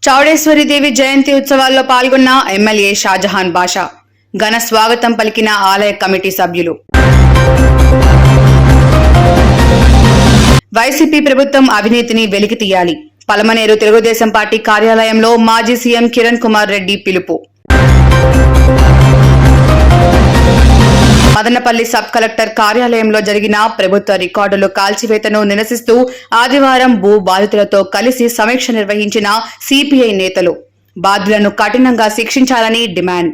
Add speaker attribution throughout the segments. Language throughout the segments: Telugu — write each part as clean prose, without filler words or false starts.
Speaker 1: చౌడేశ్వరి దేవి జయంతి ఉత్సవాల్లో పాల్గొన్న ఎమ్మెల్యే షాజహాన్ బాషా ఘన స్వాగతం పలికిన ఆలయ కమిటీ సభ్యులు. వైసీపీ ప్రభుత్వం అవినీతిని వెలికి తీయాలి. పలమనేరు తెలుగుదేశం పార్టీ కార్యాలయంలో మాజీ సీఎం కిరణ్ కుమార్ రెడ్డి పిలుపు. మదనపల్లి సబ్ కలెక్టర్ కార్యాలయంలో జరిగిన ప్రభుత్వ రికార్డులు కాల్చివేతను నిరసిస్తూ ఆదివారం భూ బాధితులతో కలిసి సమీక్ష నిర్వహించిన సిపిఐ నేతలు బాధ్యులను కఠినంగా శిక్షించాలని డిమాండ్.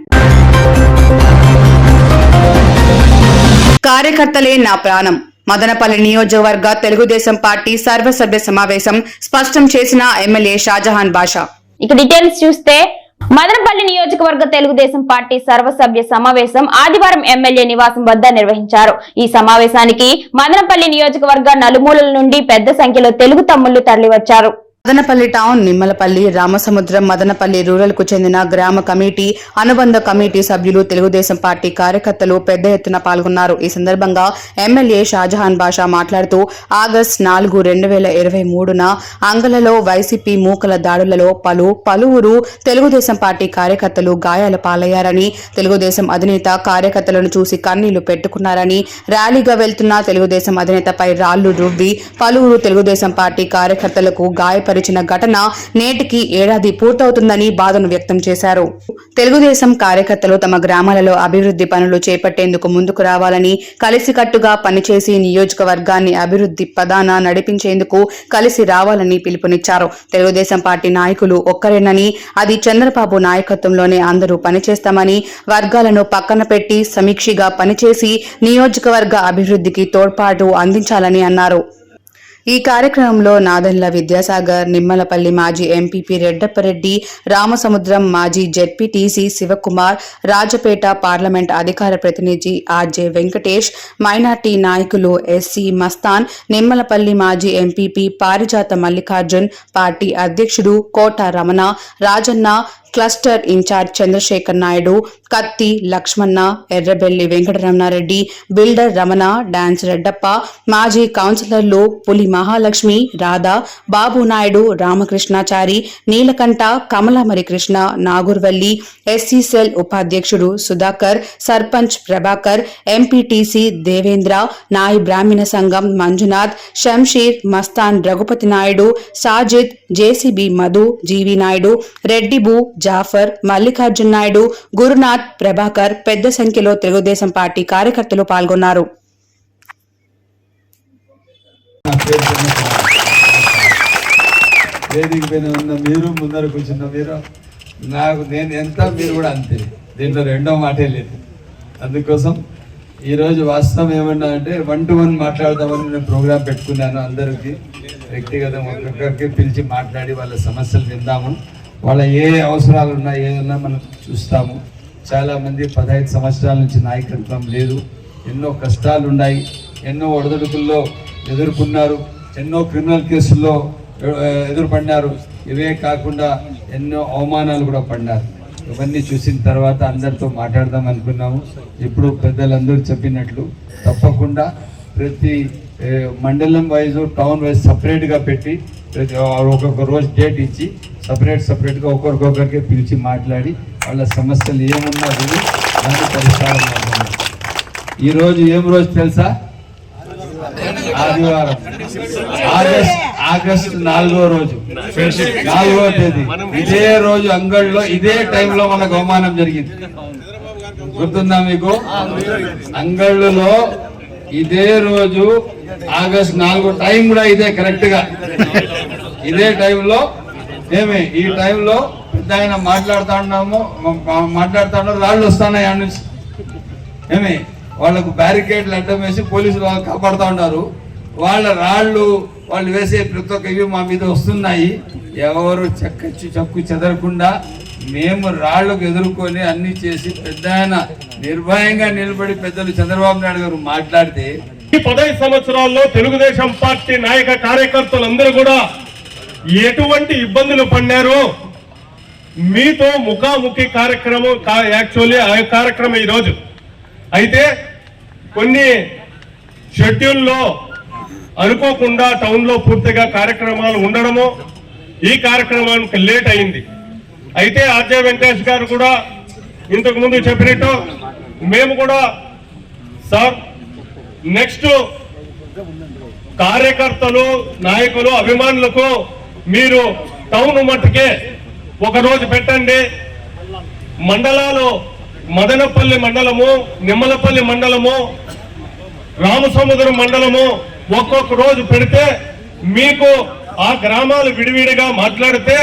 Speaker 1: కార్యకర్తలే నా ప్రాణం. మదనపల్లి నియోజకవర్గ తెలుగుదేశం పార్టీ సర్వసభ్య సమావేశం స్పష్టం చేసిన ఎమ్మెల్యే షాజహాన్ బాషా.
Speaker 2: ఇక డీటెయిల్స్ చూస్తే మదనపల్లి నియోజకవర్గ తెలుగుదేశం పార్టీ సర్వసభ్య సమావేశం ఆదివారం ఎమ్మెల్యే నివాసం వద్ద నిర్వహించారు. ఈ సమావేశానికి మదనపల్లి నియోజకవర్గ నలుమూలల నుండి పెద్ద సంఖ్యలో తెలుగు తమ్ముళ్లు తరలివచ్చారు.
Speaker 1: మదనపల్లి టౌన్, నిమ్మలపల్లి, రామసముద్రం, మదనపల్లి రూరల్ కు చెందిన గ్రామ కమిటీ, అనుబంధ కమిటీ సభ్యులు, తెలుగుదేశం పార్టీ కార్యకర్తలు పెద్ద ఎత్తున పాల్గొన్నారు. ఈ సందర్భంగా ఎమ్మెల్యే షాజహాన్ బాషా మాట్లాడుతూ ఆగస్టు 4, 2023న అంగలలో వైసీపీ మూకల దాడులలో పలువురు తెలుగుదేశం పార్టీ కార్యకర్తలు గాయాల పాలయ్యారని, తెలుగుదేశం అధినేత కార్యకర్తలను చూసి కన్నీళ్లు పెట్టుకున్నారని, ర్యాలీగా వెళ్తున్న తెలుగుదేశం అధినేతపై రాళ్లు రువ్వి పలువురు తెలుగుదేశం పార్టీ కార్యకర్తలకు గాయపరిచిన ఘటన నేటికి ఏడాది పూర్తవుతుందని బాధను వ్యక్తం చేశారు. తెలుగుదేశం కార్యకర్తలు తమ గ్రామాలలో అభివృద్ధి పనులు చేపట్టేందుకు ముందుకు రావాలని, కలిసికట్టుగా పనిచేసి నియోజకవర్గాన్ని అభివృద్ధి పదాన నడిపించేందుకు కలిసి రావాలని పిలుపునిచ్చారు. తెలుగుదేశం పార్టీ నాయకులు ఒక్కరేనని, అది చంద్రబాబు నాయకత్వంలోనే అందరూ పనిచేస్తామని, వర్గాలను పక్కన పెట్టి సమీక్షగా పనిచేసి నియోజకవర్గ అభివృద్ధికి తోడ్పాటు అందించాలని అన్నారు. ఈ కార్యక్రమంలో నాదెండ్ల విద్యాసాగర్, నిమ్మలపల్లి మాజీ ఎంపీపీ రెడ్డప్పరెడ్డి, రామసముద్రం మాజీ జెడ్పీటీసీ శివకుమార్, రాజపేట పార్లమెంట్ అధికార ప్రతినిధి ఆర్జే వెంకటేష్, మైనార్టీ నాయకులు ఎస్సీ మస్తాన్, నిమ్మలపల్లి మాజీ ఎంపీపీ పారిజాత మల్లికార్జున్, పార్టీ అధ్యక్షుడు కోట రమణ, రాజన్న, క్లస్టర్ ఇన్ఛార్జ్ చంద్రశేఖర్ నాయుడు, కత్తి లక్ష్మణ, ఎర్రబెల్లి వెంకటరమణారెడ్డి, బిల్డర్ రమణ, డాన్స్ రెడ్డప్ప, మాజీ కౌన్సిలర్లు పులి మహాలక్ష్మి, రాధా, బాబు నాయుడు, రామకృష్ణాచారి, నీలకంఠ, కమలామరి కృష్ణ, నాగూర్వల్లి, ఎస్సీ సెల్ ఉపాధ్యక్షుడు సుధాకర్, సర్పంచ్ ప్రభాకర్, ఎంపీటీసీ దేవేంద్ర, నాయి బ్రాహ్మణ సంఘం మంజునాథ్, షంషీర్, మస్తాన్ రఘుపతి నాయుడు, సాజిద్, జేసీబీ మధు, జీవి నాయుడు, రెడ్డిబు, జాఫర్, మల్లికార్జున్ నాయుడు, గురునాథ్, ప్రభాకర్ పెద్ద సంఖ్యలో తెలుగుదేశం పార్టీ కార్యకర్తలు పాల్గొన్నారు.
Speaker 3: మీరు ముందర కూర్చున్న మీరు నేను ఎంత, మీరు కూడా అంతే. దీంట్లో రెండో మాటే లేదు. అందుకోసం ఈరోజు వాస్తవం ఏమన్నా అంటే 1-to-1 మాట్లాడదామని నేను ప్రోగ్రాం పెట్టుకున్నాను. అందరికీ వ్యక్తిగతంగా ఒక్కొక్కరికి పిలిచి మాట్లాడి వాళ్ళ సమస్యలు విందాము. వాళ్ళ ఏ అవసరాలు ఉన్నా ఏదన్నా మనం చూస్తాము. చాలామంది 15 సంవత్సరాల నుంచి నాయకత్వం లేదు, ఎన్నో కష్టాలు ఉన్నాయి, ఎన్నో ఒడిదుడుకుల్లో ఎదుర్కొన్నారు, ఎన్నో క్రిమినల్ కేసుల్లో ఎదురుపడినారు. ఇవే కాకుండా ఎన్నో అవమానాలు కూడా పడినారు. ఇవన్నీ చూసిన తర్వాత అందరితో మాట్లాడదాం అనుకున్నాము. ఇప్పుడు పెద్దలందరూ చెప్పినట్లు తప్పకుండా ప్రతి మండలం వైజ్, టౌన్ వైజ్ సపరేట్గా పెట్టి ఒక్కొక్క రోజు డేట్ ఇచ్చి సపరేట్గా ఒకరికొకరికి పిలిచి మాట్లాడి వాళ్ళ సమస్యలు ఏమున్నా విని దాన్ని పరిష్కారం అవుతుంది. ఈరోజు ఏం రోజు తెలుసా? ఆదివారం, ఆగస్టు 4వ రోజు, 4వ తేదీ. ఇదే రోజు అంగళ్ళలో ఇదే టైంలో మనకు అవమానం జరిగింది. గుర్తుందా మీకు? అంగళ్ళలో ఇదే రోజు ఆగస్టు 4 టైం కూడా ఇదే కరెక్ట్ గా ఇదే టైంలో ఈ టైంలో పెద్ద ఆయన మాట్లాడుతున్నారు, రాళ్ళు వస్తున్నాయి ఆడ నుంచి. వాళ్ళకు బ్యారికేడ్లు అడ్డం వేసి పోలీసులు వాళ్ళు కాపాడుతూ ఉన్నారు. వాళ్ళ రాళ్ళు వాళ్ళు వేసే ప్రతి ఒక్క ఇవి మా మీద వస్తున్నాయి. ఎవరు చక్కు చెదరకుండా మేము రాళ్లకు ఎదుర్కొని అన్ని చేసి పెద్ద ఆయన నిర్భయంగా నిలబడి పెద్దలు చంద్రబాబు నాయుడు గారు మాట్లాడితే
Speaker 4: ఈ 15 సంవత్సరాల్లో తెలుగుదేశం పార్టీ నాయక కార్యకర్తలందరూ కూడా ఎటువంటి ఇబ్బందులు పడినారో మీతో ముఖాముఖి కార్యక్రమం యాక్చువల్లీ ఆ కార్యక్రమం ఈరోజు అయితే కొన్ని షెడ్యూల్లో అనుకోకుండా టౌన్ లో పూర్తిగా కార్యక్రమాలు ఉండడము ఈ కార్యక్రమానికి లేట్ అయింది. అయితే ఆర్జే వెంకటేష్ గారు కూడా ఇంతకు ముందు చెప్పినట్టు మేము కూడా సార్ నెక్స్ట్ కార్యకర్తలు, నాయకులు, అభిమానులకు మీరు టౌన్ మట్టుకే ఒకరోజు పెట్టండి. మండలాలు మదనపల్లి మండలము, నిమ్మలపల్లి మండలము, రామసముద్రం మండలము ఒక్కొక్క రోజు పెడితే మీకు ఆ గ్రామాలు విడివిడిగా మాట్లాడితే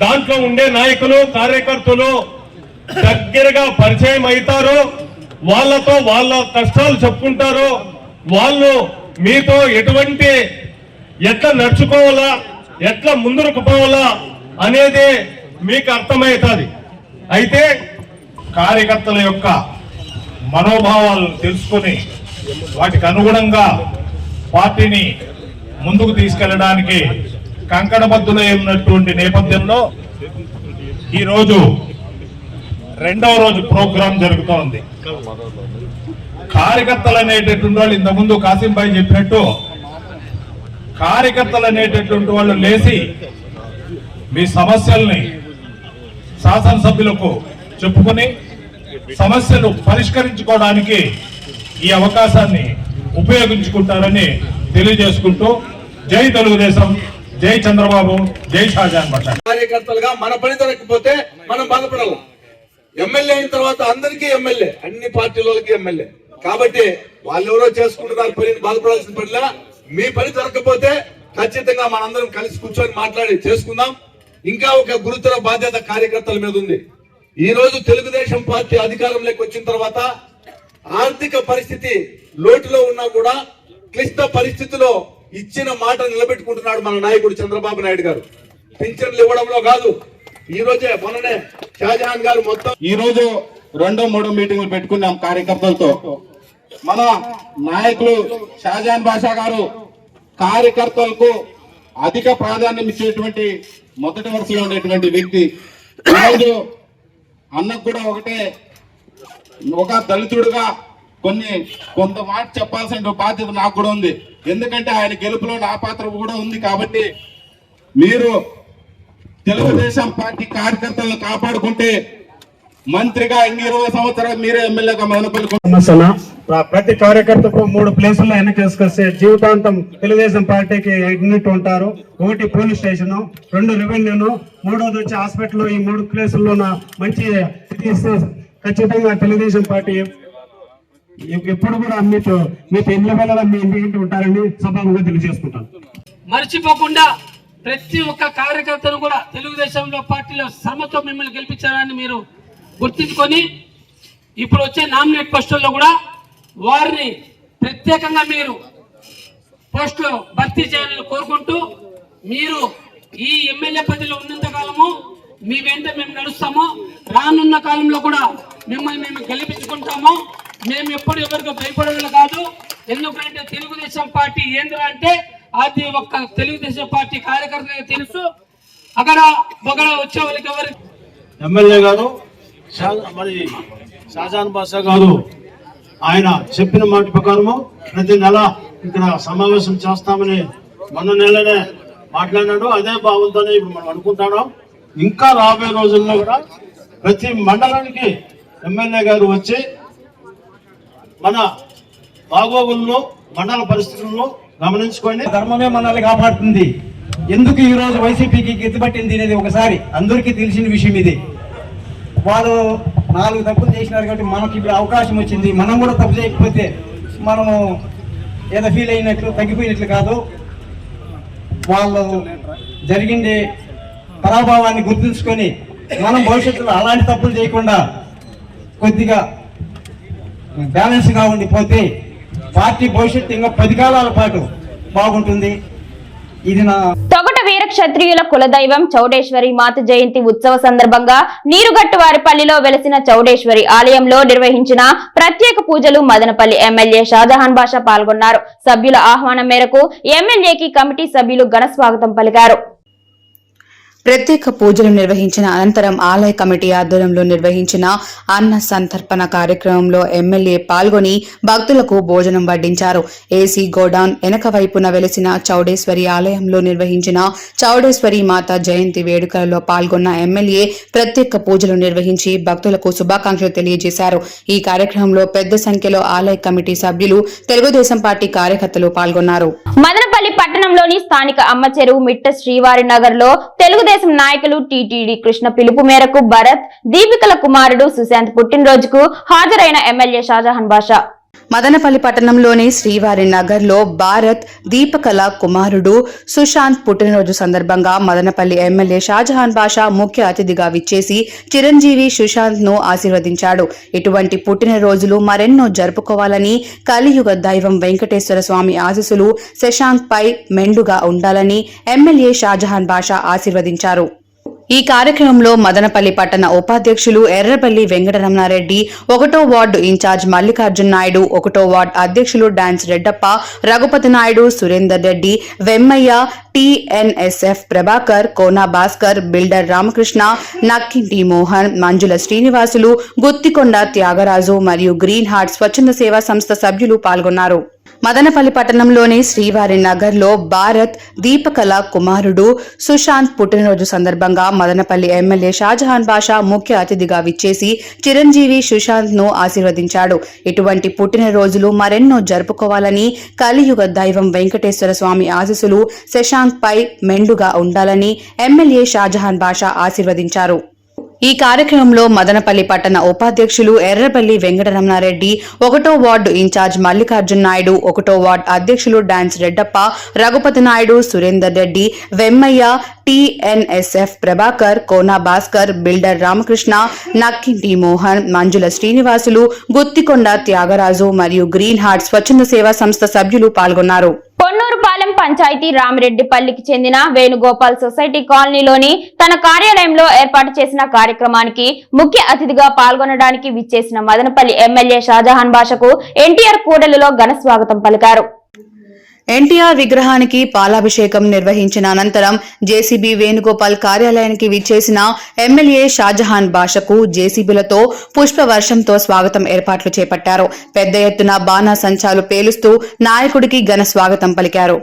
Speaker 4: దాంట్లో ఉండే నాయకులు, కార్యకర్తలు దగ్గరగా పరిచయం అవుతారు. వాళ్ళతో వాళ్ళ కష్టాలు చెప్పుకుంటారు. వాళ్ళు మీతో ఎట్లా నడుచుకోవాలా, ఎట్లా ముందుకు పోవాలా అనేది మీకు అర్థమవుతుంది. అయితే
Speaker 5: కార్యకర్తల యొక్క మనోభావాలు తెలుసుకొని వాటికి అనుగుణంగా పార్టీని ముందుకు తీసుకెళ్లడానికి కంకణబద్దులై ఉన్నటువంటి నేపథ్యంలో ఈరోజు 2వ రోజు ప్రోగ్రాం జరుగుతోంది. కార్యకర్తలు అనేటటువంటి వాళ్ళు ఇంతకుముందు కాసింబాయి చెప్పినట్టు కార్యకర్తలు అనేటటువంటి వాళ్ళు లేచి మీ సమస్యల్ని శాసనసభ్యులకు చెప్పుకొని సమస్యలు పరిష్కరించుకోవడానికి ఈ అవకాశాన్ని ఉపయోగించుకుంటారని తెలియజేసుకుంటూ జై తెలుగుదేశం, జై చంద్రబాబు, జై షాజహాన్ బాషా.
Speaker 3: కార్యకర్తలుగా మన పని దొరకపోతే మనం బాధపడాలి. ఎమ్మెల్యే అయిన తర్వాత అందరికీ ఎమ్మెల్యే, అన్ని పార్టీలకి ఎమ్మెల్యే కాబట్టి వాళ్ళు ఎవరో చేసుకుంటున్నారు పనిని బాధపడాల్సిన పనిలా. మీ పని దొరకపోతే ఖచ్చితంగా మనందరం కలిసి కూర్చొని మాట్లాడి చేసుకుందాం. ఇంకా ఒక గురుతర బాధ్యత కార్యకర్తల మీద ఉంది. ఈ రోజు తెలుగుదేశం పార్టీ అధికారంలోకి వచ్చిన తర్వాత ఆర్థిక పరిస్థితి లోటులో ఉన్నా కూడా క్లిష్ట పరిస్థితిలో ఇచ్చిన మాట నిలబెట్టుకుంటున్నాడు మన నాయకుడు చంద్రబాబు నాయుడు గారు. పింఛన్లు ఇవ్వడంలో కాదు, ఈ రోజే మొన్ననే షాజహాన్ గారు మొత్తం
Speaker 5: ఈ రోజు 2-3 మీటింగులు పెట్టుకున్నాం కార్యకర్తలతో. మన నాయకులు షాజహాన్ బాషా గారు కార్యకర్తలకు అధిక ప్రాధాన్యం ఇచ్చేటువంటి మొదటి వరుసలో ఉండేటువంటి వ్యక్తి. ఈరోజు అన్నకు కూడా ఒక దళితుడుగా కొంత మాట చెప్పాల్సిన బాధ్యత నాకు కూడా ఉంది. ఎందుకంటే ఆయన గెలుపులో నా పాత్ర కూడా ఉంది. కాబట్టి మీరు తెలుగుదేశం పార్టీ కార్యకర్తలను కాపాడుకుంటే మంత్రిగా 20 సంవత్సరాలు మీరే ఎమ్మెల్యేగా మదనపల్లి
Speaker 6: ప్రతి కార్యకర్తకు 3 ప్లేసుల్లో వెనకేసుకొస్తే జీవితాంతం తెలుగుదేశం పార్టీకి యూనిట్ ఉంటారు. 1 పోలీస్ స్టేషన్, 2 రెవెన్యూను, 3వది వచ్చి హాస్పిటల్. ఈ 3 ప్లేసుల్లో మంచి ఇస్తే ఖచ్చితంగా తెలుగుదేశం పార్టీ ఎప్పుడు కూడా మీతో ఎన్ని వేళ మీ ఇంటి ఉంటారని సభాముగా తెలియజేసుకుంటాను.
Speaker 7: మర్చిపోకుండా ప్రతి ఒక్క కార్యకర్తను కూడా తెలుగుదేశంలో పార్టీలో శ్రమతో మిమ్మల్ని గెలిపించారని మీరు గుర్తించుకొని ఇప్పుడు వచ్చే నామినేట్ పోస్టుల్లో కూడా వారిని ప్రత్యేకంగా మీరు పోస్టులు భర్తీ చేయాలని కోరుకుంటూ, మీరు ఈ ఎమ్మెల్యే పదవిలో ఉన్నంత కాలము మీ వెంట మేము నడుస్తాము. రానున్న కాలంలో కూడా మిమ్మల్ని మేము గెలిపించుకుంటాము. మేము ఎప్పుడు ఎవరికి భయపడేది కాదు. ఎందుకంటే తెలుగుదేశం పార్టీ ఏంటంటే అది ఒక్క తెలుగుదేశం పార్టీ కార్యకర్తగా తెలుసు. అక్కడ బొగడ వచ్చే వాళ్ళకి ఎవరు
Speaker 6: ఎమ్మెల్యే గారు మరి షాజహాన్ బాషా గారు ఆయన చెప్పిన మాట ప్రకారము ప్రతి నెల ఇక్కడ సమావేశం చేస్తామని మొన్న నెలనే మాట్లాడినాడు. అదే భావంతోనే ఇప్పుడు మనం అనుకుంటున్నాం. ఇంకా రాబోయే రోజుల్లో కూడా ప్రతి మండలానికి ఎమ్మెల్యే గారు వచ్చి మన బాగోగులను, మండల పరిస్థితులను గమనించుకొని
Speaker 8: ధర్మమే మనల్ని కాపాడుతుంది. ఎందుకు ఈ రోజు వైసీపీకి గెత్తుపట్టింది అనేది ఒకసారి అందరికీ తెలిసిన విషయం ఇది. వాళ్ళు 4 తప్పులు చేసినారు కాబట్టి మనకి ఇప్పుడు అవకాశం వచ్చింది. మనం కూడా తప్పు చేయకపోతే మనము ఏదో ఫీల్ అయినట్లు తగ్గిపోయినట్లు కాదు. వాళ్ళు జరిగింది పరాభావాన్ని గుర్తుంచుకొని మనం భవిష్యత్తులో అలాంటి తప్పులు చేయకుండా కొద్దిగా బ్యాలెన్స్గా ఉండిపోతే పార్టీ భవిష్యత్తు ఇంకా 10 కాలాల పాటు బాగుంటుంది. ఇది నా
Speaker 2: తొగట వీర క్షత్రియుల కులదైవం చౌడేశ్వరి మాత జయంతి ఉత్సవ సందర్భంగా నీరుగట్టువారిపల్లిలో వెలసిన చౌడేశ్వరి ఆలయంలో నిర్వహించిన ప్రత్యేక పూజలు మదనపల్లి ఎమ్మెల్యే షాజహాన్ బాషా పాల్గొన్నారు. సభ్యుల ఆహ్వానం మేరకు ఎమ్మెల్యేకి కమిటీ సభ్యులు ఘన స్వాగతం పలికారు.
Speaker 1: ప్రత్యేక పూజలు నిర్వహించిన అనంతరం ఆలయ కమిటీ ఆధ్వర్యంలో నిర్వహించిన అన్న సంతర్పణ కార్యక్రమంలో ఎమ్మెల్యే పాల్గొని భక్తులకు భోజనం వడ్డించారు. ఏసీ గోడౌన్ వెనక వైపున వెలిసిన చౌడేశ్వరి ఆలయంలో నిర్వహించిన చౌడేశ్వరి మాత జయంతి వేడుకలలో పాల్గొన్న ఎమ్మెల్యే ప్రత్యేక పూజలు నిర్వహించి భక్తులకు శుభాకాంక్షలు తెలియజేశారు. ఈ కార్యక్రమంలో పెద్ద సంఖ్యలో ఆలయ కమిటీ సభ్యులు, తెలుగుదేశం పార్టీ కార్యకర్తలు పాల్గొన్నారు.
Speaker 2: మదనపల్లి పట్టణంలోని స్థానిక అమ్మ చెరువు మిట్ట శ్రీవారి నగర్ లో తెలుగుదేశం నాయకులు టీటీడీ కృష్ణ పిలుపు మేరకు భరత్, దీపికల కుమారుడు సుశాంత్ పుట్టినరోజుకు హాజరైన ఎమ్మెల్యే షాజహాన్ బాషా.
Speaker 1: మదనపల్లి పట్టణంలోని శ్రీవారి నగర్ లో భారత్, దీపకల కుమారుడు సుశాంత్ పుట్టినరోజు సందర్భంగా మదనపల్లి ఎమ్మెల్యే షాజహాన్ బాషా ముఖ్య అతిథిగా విచ్చేసి చిరంజీవి సుశాంత్ ను ఆశీర్వదించాడు. ఇటువంటి పుట్టినరోజులు మరెన్నో జరుపుకోవాలని, కలియుగ దైవం వెంకటేశ్వర స్వామి ఆశీస్సులు శశాంక్ పై మెండుగా ఉండాలని ఎమ్మెల్యే షాజహాన్ బాషా ఆశీర్వదించారు. ఈ కార్యక్రమంలో మదనపల్లి పట్టణ ఉపాధ్యక్షులు ఎర్రపల్లి వెంకటరమణారెడ్డి, 1వ వార్డు ఇన్ఛార్జ్ మల్లికార్జున్ నాయుడు, 1వ వార్డు అధ్యక్షులు డాన్స్ రెడ్డప్ప, రఘుపతి నాయుడు, సురేందర్ రెడ్డి, వెమ్మయ్య, టీఎన్ఎస్ఎఫ్ ప్రభాకర్, కోనా భాస్కర్, బిల్డర్ రామకృష్ణ, నక్కింటి మోహన్, మంజుల శ్రీనివాసులు, గుత్తికొండ త్యాగరాజు మరియు గ్రీన్ హార్ట్ స్వచ్ఛంద సేవా సంస్థ సభ్యులు పాల్గొన్నారు. మదనపల్లి పట్టణంలోని శ్రీవారి నగర్ లో భారత్, దీపకల కుమారుడు సుశాంత్ పుట్టినరోజు సందర్భంగా మదనపల్లి ఎమ్మెల్యే షాజహాన్ బాషా ముఖ్య అతిథిగా విచ్చేసి చిరంజీవి సుశాంత్ ను ఆశీర్వదించాడు. ఇటువంటి పుట్టినరోజులు మరెన్నో జరుపుకోవాలని, కలియుగ దైవం వెంకటేశ్వర స్వామి ఆశీస్సులు శశాంక్ పై మెండుగా ఉండాలని ఎమ్మెల్యే షాజహాన్ బాషా ఆశీర్వదించారు. ఈ కార్యక్రమంలో మదనపల్లి పట్టణ ఉపాధ్యక్షులు ఎర్రపల్లి వెంకటరమణారెడ్డి, 1వ వార్డు ఇన్ఛార్జ్ మల్లికార్జున్ నాయుడు, 1వ వార్డు అధ్యక్షులు డాన్స్ రెడ్డప్ప, రఘుపతి నాయుడు, సురేందర్ రెడ్డి, వెమ్మయ్య, టీఎన్ఎస్ఎఫ్ ప్రభాకర్, కోనా భాస్కర్, బిల్డర్ రామకృష్ణ, నక్కింటి మోహన్, మంజుల శ్రీనివాసులు, గుత్తికొండ త్యాగరాజు మరియు గ్రీన్ హార్ట్ స్వచ్ఛంద సేవా సంస్థ సభ్యులు పాల్గొన్నారు.
Speaker 2: పొన్నూరుపాలెం పంచాయతీ రామిరెడ్డిపల్లికి చెందిన వేణుగోపాల్ సొసైటీ కాలనీలోని తన కార్యాలయంలో ఏర్పాటు చేసిన కార్యక్రమానికి ముఖ్య అతిథిగా పాల్గొనడానికి విచ్చేసిన మదనపల్లి ఎమ్మెల్యే షాజహాన్ బాషాకు ఎన్టీఆర్ కూడలిలో ఘన స్వాగతం పలికారు.
Speaker 1: ఎన్టీఆర్ విగ్రహానికి పాలాభిషేకం నిర్వహించిన అనంతరం జేసీబీ వేణుగోపాల్ కార్యాలయానికి విచ్చేసిన ఎమ్మెల్యే షాజహాన్ బాషాకు జేసీబీలతో పుష్పవర్షంతో స్వాగతం ఏర్పాట్లు చేపట్టారు. పెద్ద ఎత్తున బాణాసంచాలు పేలుస్తూ నాయకుడికి ఘన స్వాగతం పలికారు.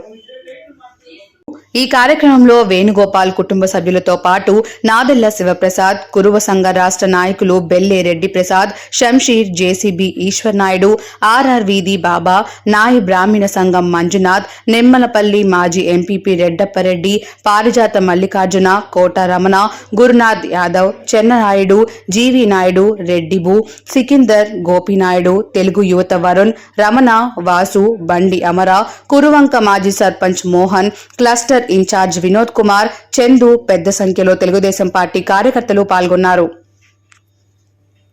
Speaker 1: ఈ కార్యక్రమంలో వేణుగోపాల్ కుటుంబ సభ్యులతో పాటు నాదెళ్ల శివప్రసాద్, కురువ సంఘ రాష్ట్ర నాయకులు బెల్లే రెడ్డి ప్రసాద్, షంషీర్, జేసీబీ ఈశ్వర్ నాయుడు, ఆర్ఆర్ వీధి బాబా, నాయి బ్రాహ్మణ సంఘం మంజునాథ్, నిమ్మలపల్లి మాజీ ఎంపీపీ రెడ్డప్పరెడ్డి, పారిజాత మల్లికార్జున, కోట రమణ, గురునాథ్ యాదవ్, చెన్ననాయుడు, జీవి నాయుడు, రెడ్డిబు, సికిందర్, గోపినాయుడు, తెలుగు యువత వరుణ్, రమణ, వాసు, బండి అమర, కురువంక మాజీ సర్పంచ్ మోహన్, క్లస్టర్ ఇన్ఛార్జ్ వినోద్ కుమార్, చందు, పెద్ద సంఖ్యలో తెలుగుదేశం పార్టీ కార్యకర్తలు పాల్గొన్నారు.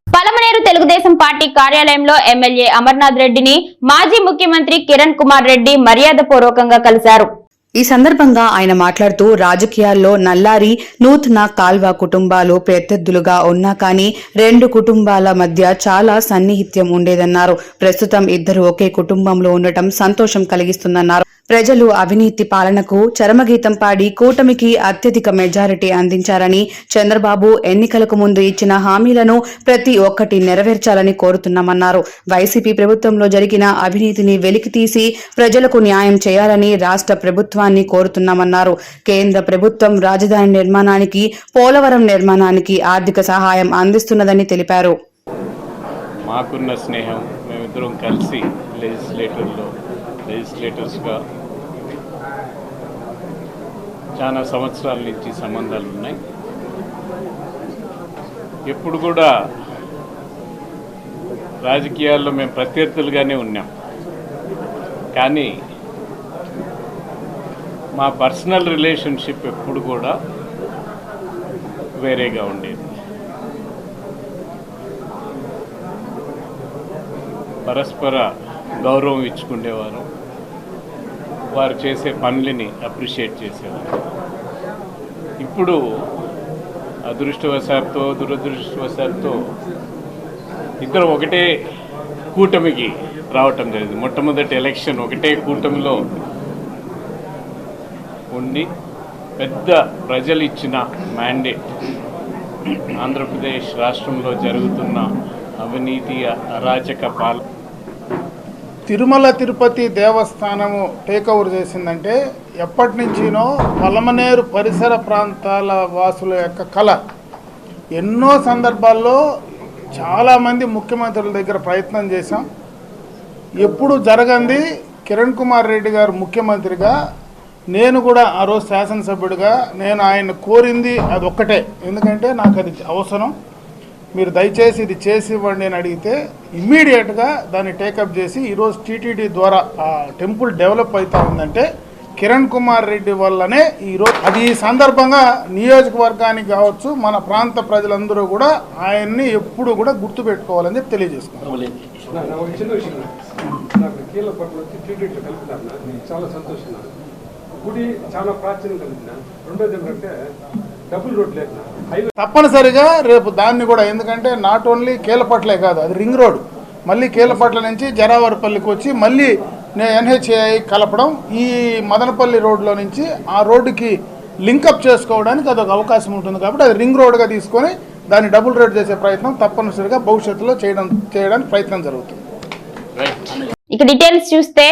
Speaker 2: పలమనేరు తెలుగుదేశం పార్టీ కార్యాలయంలో ఎమ్మెల్యే అమర్నాథ్ రెడ్డిని మాజీ ముఖ్యమంత్రి కిరణ్ కుమార్ రెడ్డి మర్యాదపూర్వకంగా కలిశారు.
Speaker 1: ఈ సందర్భంగా ఆయన మాట్లాడుతూ రాజకీయాల్లో నల్లారి, నూతన కాల్వ కుటుంబాలు ప్రత్యర్థులుగా ఉన్నా కానీ 2 కుటుంబాల మధ్య చాలా సన్నిహిత్యం ఉండేదన్నారు. ప్రస్తుతం ఇద్దరు ఒకే కుటుంబంలో ఉండటం సంతోషం కలిగిస్తుందన్నారు. ప్రజలు అవినీతి పాలనకు చరమగీతం పాడి కూటమికి అత్యధిక మెజారిటీ అందించారని, చంద్రబాబు ఎన్నికలకు ముందు ఇచ్చిన హామీలను ప్రతి ఒక్కటి నెరవేర్చాలని కోరుతున్నామన్నారు. వైసీపీ ప్రభుత్వంలో జరిగిన అవినీతిని వెలికితీసి ప్రజలకు న్యాయం చేయాలని రాష్ట్ర ప్రభుత్వాన్ని కోరుతున్నామన్నారు. కేంద్ర ప్రభుత్వం రాజధాని నిర్మాణానికి, పోలవరం నిర్మాణానికి ఆర్థిక సహాయం అందిస్తున్నదని తెలిపారు.
Speaker 9: మాకున్న స్నేహం, మేమిద్దరం కలిసి లెజిస్లేటర్స్గా చాలా సంవత్సరాల నుంచి సంబంధాలు ఉన్నాయి. ఎప్పుడు కూడా రాజకీయాల్లో మేము ప్రత్యర్థులుగానే ఉన్నాం, కానీ మా పర్సనల్ రిలేషన్షిప్ ఎప్పుడు కూడా వేరేగా ఉండేది. పరస్పర గౌరవం ఇచ్చుకునేవారు, వారు చేసే పనులని అప్రిషియేట్ చేసేవారు. ఇప్పుడు అదృష్టవశాత్తు దురదృష్టవశాత్తు ఇద్దరు ఒకటే కూటమికి రావటం జరిగింది. మొట్టమొదటి ఎలక్షన్ ఒకటే కూటమిలో ఉండి పెద్ద ప్రజలు ఇచ్చిన మ్యాండేట్. ఆంధ్రప్రదేశ్ రాష్ట్రంలో జరుగుతున్న అవినీతి అరాచక పాలన
Speaker 10: తిరుమల తిరుపతి దేవస్థానము టేక్ ఓవర్ చేసిందంటే ఎప్పటి నుంచినో పలమనేరు పరిసర ప్రాంతాల వాసుల యొక్క కళ. ఎన్నో సందర్భాల్లో చాలామంది ముఖ్యమంత్రుల దగ్గర ప్రయత్నం చేశాం. ఎప్పుడు జరగంది కిరణ్ కుమార్ రెడ్డి గారు ముఖ్యమంత్రిగా, నేను కూడా ఆ రోజు శాసనసభ్యుడిగా నేను ఆయన కోరింది అది ఒక్కటే. ఎందుకంటే నాకు అది అవసరం, మీరు దయచేసి ఇది చేసి ఇవ్వండి అని అడిగితే ఇమ్మీడియట్గా దాన్ని టేకప్ చేసి ఈరోజు టీటీడీ ద్వారా ఆ టెంపుల్ డెవలప్ అవుతా ఉందంటే కిరణ్ కుమార్ రెడ్డి వల్లనే ఈరోజు. అది ఈ సందర్భంగా నియోజకవర్గానికి కావచ్చు, మన ప్రాంత ప్రజలందరూ కూడా ఆయన్ని ఎప్పుడు కూడా గుర్తుపెట్టుకోవాలని చెప్పి తెలియజేసుకున్నాం.
Speaker 11: చాలా సంతోషంగా గుడి చాలా ప్రాచీనం కలిగిన. రెండోది ఏమంటే డబుల్ రోడ్ లేదు,
Speaker 10: తప్పనిసరిగా రేపు దాన్ని కూడా, ఎందుకంటే నాట్ ఓన్లీ కీలపట్లే కాదు, అది రింగ్ రోడ్, మళ్ళీ కీలపట్ల నుంచి జరావరపల్లికి వచ్చి మళ్ళీ NHAI కలపడం, ఈ మదనపల్లి రోడ్లో నుంచి ఆ రోడ్డుకి లింకప్ చేసుకోవడానికి అదొక అవకాశం ఉంటుంది. కాబట్టి అది రింగ్ రోడ్గా తీసుకొని దాన్ని డబుల్ రోడ్ చేసే ప్రయత్నం తప్పనిసరిగా భవిష్యత్తులో చేయడానికి ప్రయత్నం జరుగుతుంది.
Speaker 2: ఇక డీటెయిల్స్ చూస్తే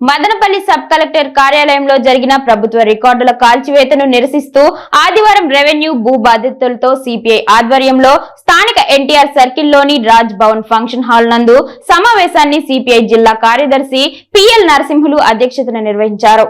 Speaker 2: మదనపల్లి సబ్ కలెక్టర్ కార్యాలయంలో జరిగిన ప్రభుత్వ రికార్డుల కాల్చివేతను నిరసిస్తూ ఆదివారం రెవెన్యూ భూ బాధితులతో సిపిఐ ఆధ్వర్యంలో స్థానిక ఎన్టీఆర్ సర్కిల్లోని రాజ్ భవన్ ఫంక్షన్ హాల్ నందు సమావేశాన్ని సిపిఐ జిల్లా కార్యదర్శి పిఎల్ నరసింహులు అధ్యక్షతన నిర్వహించారు.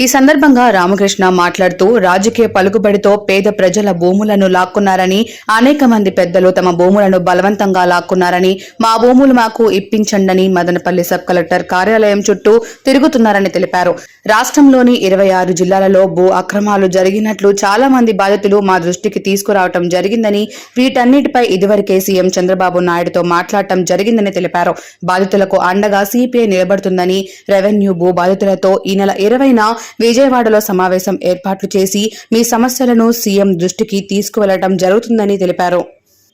Speaker 1: ఈ సందర్భంగా రామకృష్ణ మాట్లాడుతూ రాజకీయ పలుకుబడితో పేద ప్రజల భూములను లాక్కున్నారని, అనేక మంది పెద్దలు తమ భూములను బలవంతంగా లాక్కున్నారని, మా భూములు మాకు ఇప్పించండని మదనపల్లి సబ్ కలెక్టర్ కార్యాలయం చుట్టూ తిరుగుతున్నారని తెలిపారు. రాష్ట్రంలోని 26 జిల్లాలలో భూ అక్రమాలు జరిగినట్లు చాలా మంది బాధితులు మా దృష్టికి తీసుకురావడం జరిగిందని, వీటన్నిటిపై ఇదివరకే సీఎం చంద్రబాబు నాయుడుతో మాట్లాడటం జరిగిందని తెలిపారు. బాధితులకు అండగా సిపిఐ నిలబడుతుందని, రెవెన్యూ భూ బాధితులతో ఈ నెల 20న విజయవాడలో సమావేశం ఏర్పాట్లు చేసి మీ సమస్యలను సీఎం దృష్టికి తీసుకువెళ్లడం జరుగుతుందని తెలిపారు.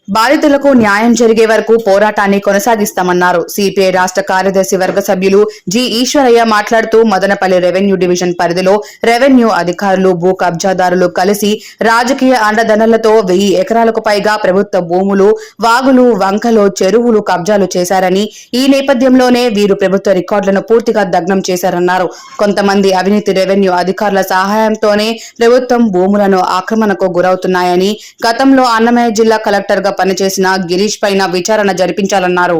Speaker 1: బాధితులకు న్యాయం జరిగే వరకు పోరాటాన్ని కొనసాగిస్తామన్నారు. సిపిఐ రాష్ట్ర కార్యదర్శి వర్గ సభ్యులు జి ఈశ్వరయ్య మాట్లాడుతూ మదనపల్లి రెవెన్యూ డివిజన్ పరిధిలో రెవెన్యూ అధికారులు, భూ కబ్జాదారులు కలిసి రాజకీయ అండదండలతో 1000 ఎకరాలకు పైగా ప్రభుత్వ భూములు, వాగులు, వంకలు, చెరువులు కబ్జాలు చేశారని, ఈ నేపథ్యంలోనే వీరు ప్రభుత్వ రికార్డులను పూర్తిగా దగ్నం చేశారన్నారు. కొంతమంది అవినీతి రెవెన్యూ అధికారుల సహాయంతోనే ప్రభుత్వం భూములను ఆక్రమణకు గురవుతున్నాయని, గతంలో అన్నమయ్య జిల్లా కలెక్టర్ గా పనిచేసిన గిరీష్ పైన విచారణ జరిపించాలన్నారు.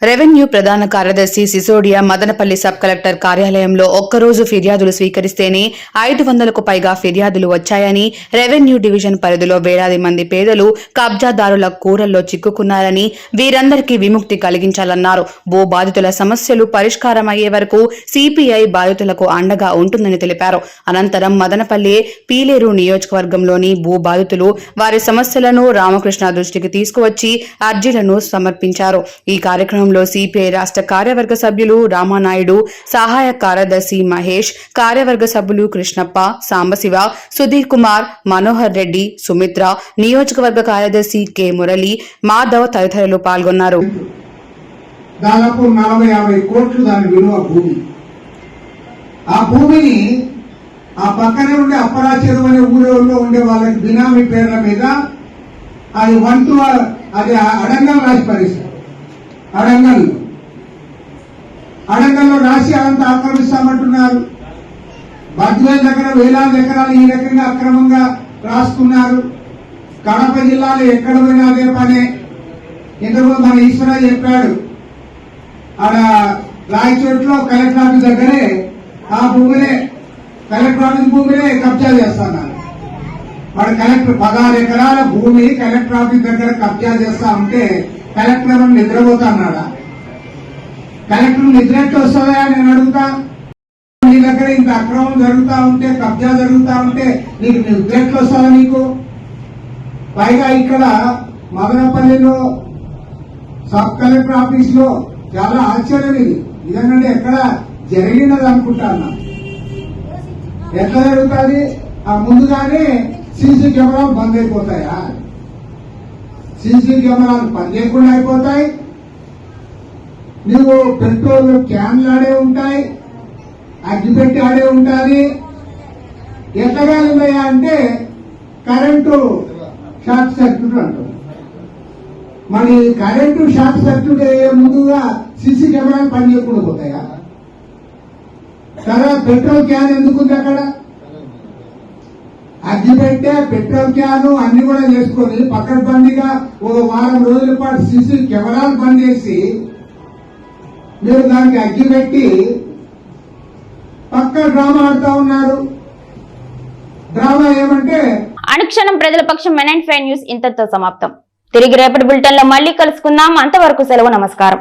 Speaker 1: రెవెన్యూ ప్రధాన కార్యదర్శి సిసోడియా మదనపల్లి సబ్ కలెక్టర్ కార్యాలయంలో ఒక్కరోజు ఫిర్యాదులు స్వీకరిస్తేనే 500కు పైగా ఫిర్యాదులు వచ్చాయని, రెవెన్యూ డివిజన్ పరిధిలో వేలాది మంది పేదలు కబ్జాదారుల కూరల్లో చిక్కుకున్నారని, వీరందరికీ విముక్తి కలిగించాలన్నారు. భూ బాధితుల సమస్యలు పరిష్కారమయ్యే వరకు సిపిఐ బాధితులకు అండగా ఉంటుందని తెలిపారు. అనంతరం మదనపల్లి పీలేరు నియోజకవర్గంలోని భూ బాధితులు వారి సమస్యలను రామకృష్ణ దృష్టికి తీసుకువచ్చి అర్జీలను సమర్పించారు. ఈ కార్యక్రమం సిపిఐ రాష్ట్ర కార్యవర్గ సభ్యులు రామానాయుడు, సహాయ కార్యదర్శి మహేష్, కార్యవర్గ సభ్యులు కృష్ణప్ప, సాంబశివ, సుధీర్ కుమార్, మనోహర్ రెడ్డి, సుమిత్ర, నియోజకవర్గ కార్యదర్శి కె మురళి, మాధవ్ తదితరులు పాల్గొన్నారు.
Speaker 12: దాదాపు 40-50 కోట్లు దాని విలువ భూమి. ఆ భూమిని ఆ పక్కనే ఉండే అప్పరా చెరువు అనే ఊళ్ళో ఉండే వాళ్ళకి బినామీ పేర్ల మీద అది అది అడంగల్ రాసి పరిస్థితి. అడంగల్లో రాసి అదంతా ఆక్రమిస్తామంటున్నారు. బద్వేల్ దగ్గర వేలాది ఎకరాలు ఈ రకంగా అక్రమంగా రాసుకున్నారు. కడప జిల్లాలో ఎక్కడ పోయినా అదే పనే. ఇంతకుముందు మన ఈశ్వరయ్య చెప్పాడు, ఆడ రాయచోట్లో కలెక్టర్ ఆఫీస్ దగ్గరే ఆ భూమినే, కలెక్టర్ ఆఫీస్ భూమినే కబ్జా చేస్తున్నారు. వాడు కలెక్టర్ 16 ఎకరాల భూమి కలెక్టర్ ఆఫీస్ దగ్గర కబ్జా చేస్తా ఉంటే కలెక్టర్ ఏమన్నా నిద్రపోతా అన్నాడా? కలెక్టర్ నిద్ర ఎట్లా వస్తుందా నేను అడుగుతా. నీ దగ్గర ఇంత అక్రమం జరుగుతా ఉంటే, కబ్జా జరుగుతా ఉంటే నీకు నిద్ర ఎట్లా వస్తుందా నీకు? పైగా ఇక్కడ మదనపల్లిలో సబ్ కలెక్టర్ ఆఫీస్ లో చాలా ఆశ్చర్యం ఇది. ఇదేంటంటే ఎక్కడ జరిగినది అనుకుంటాను. ఎట్లా జరుగుతుంది? ముందుగానే సీసీ కెమెరాలు బంద్ అయిపోతాయా? సీసీ కెమెరాలు పని చేయకుండా అయిపోతాయి. నువ్వు పెట్రోల్ క్యాన్లు ఆడే ఉంటాయి, అగ్గిపెట్టి ఆడే ఉంటుంది. ఎట్లా కాలిందయ్యా అంటే కరెంటు షార్ట్ సర్క్యూట్ అంటారు. మరి కరెంటు షార్ట్ సర్క్యూట్ అయ్యే ముందుగా సీసీ కెమెరాలు పనిచేయకుండా పోతాయా? తర్వాత పెట్రోల్ క్యాన్ ఎందుకుంది అక్కడ? అగ్గి పెట్టే పెట్రోల్ క్యాన్ అన్ని కూడా చేసుకొని పక్కన బండిగా ఒక వారం రోజుల పాటు సీసీ కెమెరాలు బంద్ చేసి మీరు దానికి అగ్గి పెట్టి పక్క డ్రామా ఆడుతా ఉన్నారు. డ్రామా ఏమంటే
Speaker 2: అనుక్షణం ప్రజల పక్షం మెన్ అండ్ ఫైవ్ న్యూస్ ఇంతటితో సమాప్తం. తిరిగి రేపటి బులెటిన్ లో మళ్ళీ కలుసుకుందాం. అంతవరకు సెలవు. నమస్కారం.